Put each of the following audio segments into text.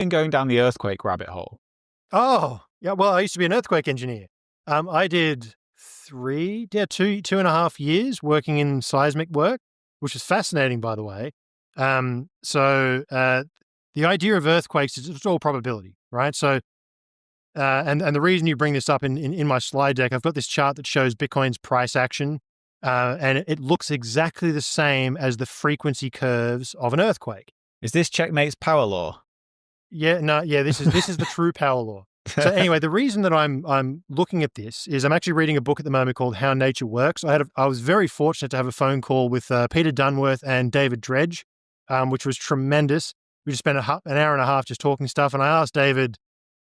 been going down the earthquake rabbit hole. Oh, yeah. Well, I used to be an earthquake engineer. I did 2.5 years working in seismic work, which is fascinating, by the way. The idea of earthquakes is it's all probability, right? And the reason you bring this up in my slide deck, I've got this chart that shows Bitcoin's price action, and it looks exactly the same as the frequency curves of an earthquake. Is this Checkmate's power law? Yeah, no, yeah, this is the true power law. So anyway, the reason that I'm looking at this is I'm actually reading a book at the moment called How Nature Works. I was very fortunate to have a phone call with Peter Dunworth and David Dredge, which was tremendous. We just spent an hour and a half just talking stuff, and I asked David,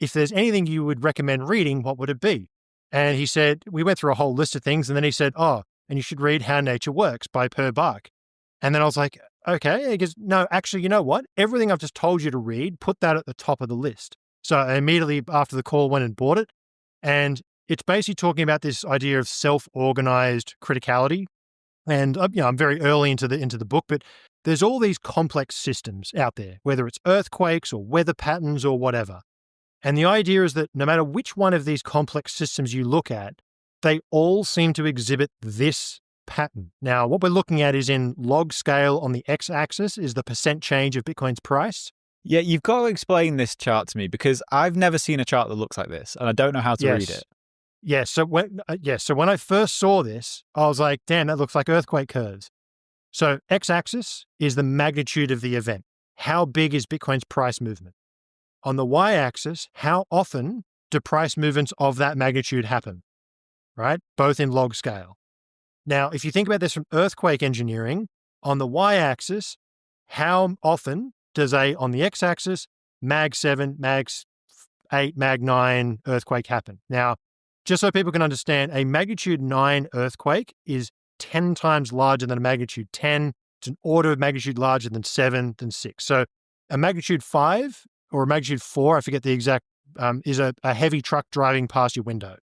if there's anything you would recommend reading, what would it be? And he said, we went through a whole list of things, and then he said, oh, and you should read How Nature Works by Per Bark. And then I was like, okay. He goes, no, actually, you know what? Everything I've just told you to read, put that at the top of the list. So I immediately after the call went and bought it. And it's basically talking about this idea of self-organized criticality. And I'm very early into the book, but there's all these complex systems out there, whether it's earthquakes or weather patterns or whatever. And the idea is that no matter which one of these complex systems you look at, they all seem to exhibit this pattern. Now, what we're looking at is in log scale on the x-axis is the percent change of Bitcoin's price. Yeah, you've got to explain this chart to me because I've never seen a chart that looks like this, and I don't know how to read it. Yeah, so when I first saw this, I was like, damn, that looks like earthquake curves. So x-axis is the magnitude of the event. How big is Bitcoin's price movement? On the y-axis, how often do price movements of that magnitude happen, right? Both in log scale. Now, if you think about this from earthquake engineering, on the y-axis, how often does on the x-axis, mag 7, mag 8, mag 9 earthquake happen? Now, just so people can understand, a magnitude 9 earthquake is 10 times larger than a magnitude 10. It's an order of magnitude larger than 7, than 6. So a magnitude 5 or a magnitude 4, I forget the exact, is a heavy truck driving past your window.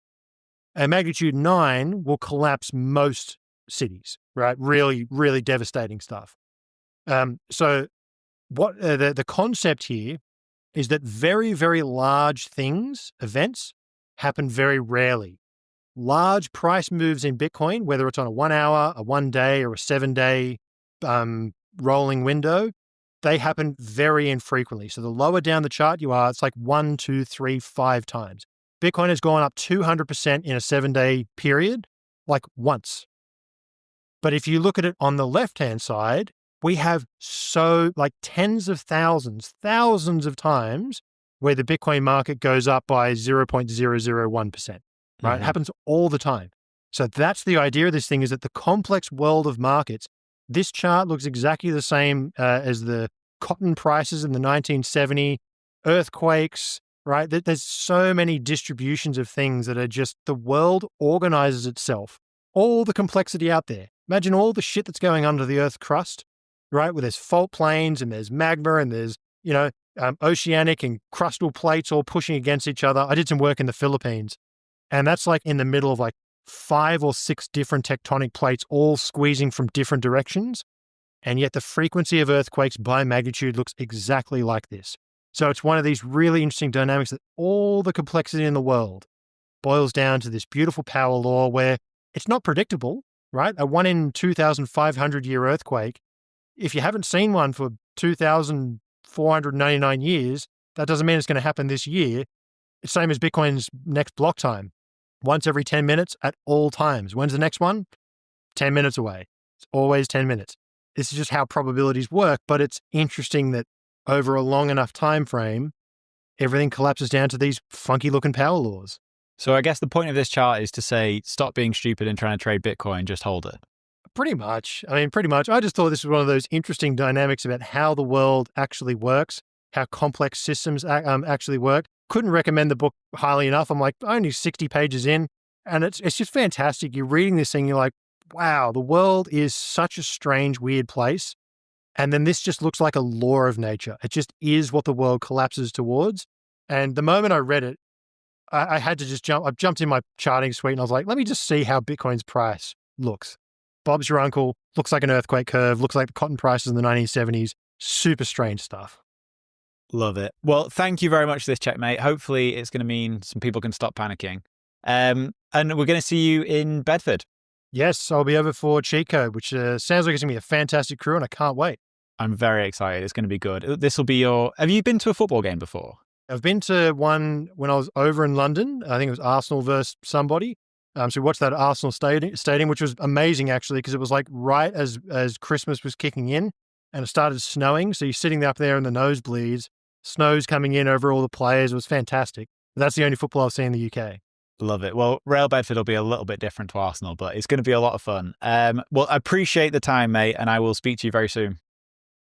A magnitude 9 will collapse most cities, right? Really, really devastating stuff. So what the concept here is that very, very large events, happen very rarely. Large price moves in Bitcoin, whether it's on a 1 hour, a 1 day, or a 7-day rolling window, they happen very infrequently. So the lower down the chart you are, it's like 1, 2, 3, 5 times. Bitcoin has gone up 200% in a 7-day period, like once. But if you look at it on the left-hand side, we have tens of thousands of times where the Bitcoin market goes up by 0.001%, right? Mm-hmm. It happens all the time. So that's the idea of this thing, is that the complex world of markets, this chart looks exactly the same as the cotton prices in the 1970, earthquakes, right? There's so many distributions of things that are just, the world organizes itself. All the complexity out there. Imagine all the shit that's going under the Earth's crust, right? Where there's fault plains and there's magma and there's, oceanic and crustal plates all pushing against each other. I did some work in the Philippines, and that's like in the middle of like 5 or 6 different tectonic plates all squeezing from different directions. And yet the frequency of earthquakes by magnitude looks exactly like this. So it's one of these really interesting dynamics that all the complexity in the world boils down to this beautiful power law where it's not predictable, right? A 1 in 2,500 year earthquake, if you haven't seen one for 2,499 years, that doesn't mean it's going to happen this year. It's same as Bitcoin's next block time. Once every 10 minutes at all times. When's the next one? 10 minutes away. It's always 10 minutes. This is just how probabilities work, but it's interesting that over a long enough time frame, everything collapses down to these funky looking power laws. So I guess the point of this chart is to say, stop being stupid and trying to trade Bitcoin, just hold it. Pretty much. I just thought this was one of those interesting dynamics about how the world actually works, how complex systems actually work. Couldn't recommend the book highly enough. I'm like only 60 pages in, and it's just fantastic. You're reading this thing, you're like, wow, the world is such a strange, weird place. And then this just looks like a law of nature. It just is what the world collapses towards. And the moment I read it, I had to just jump. I jumped in my charting suite and I was like, let me just see how Bitcoin's price looks. Bob's your uncle, looks like an earthquake curve, looks like the cotton prices in the 1970s. Super strange stuff. Love it. Well, thank you very much for this, Checkmate. Hopefully it's going to mean some people can stop panicking. And we're going to see you in Bedford. Yes, I'll be over for Cheat Code, which sounds like it's going to be a fantastic crew, and I can't wait. I'm very excited. It's going to be good. This will be your... Have you been to a football game before? I've been to one when I was over in London. I think it was Arsenal versus somebody. So we watched that Arsenal stadium, which was amazing, actually, because it was like right as Christmas was kicking in and it started snowing. So you're sitting up there in the nosebleeds, snow's coming in over all the players. It was fantastic. But that's the only football I've seen in the UK. Love it. Well, Real Bedford will be a little bit different to Arsenal, but it's going to be a lot of fun. Well, I appreciate the time, mate, and I will speak to you very soon.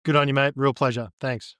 Good on you, mate. Real pleasure. Thanks.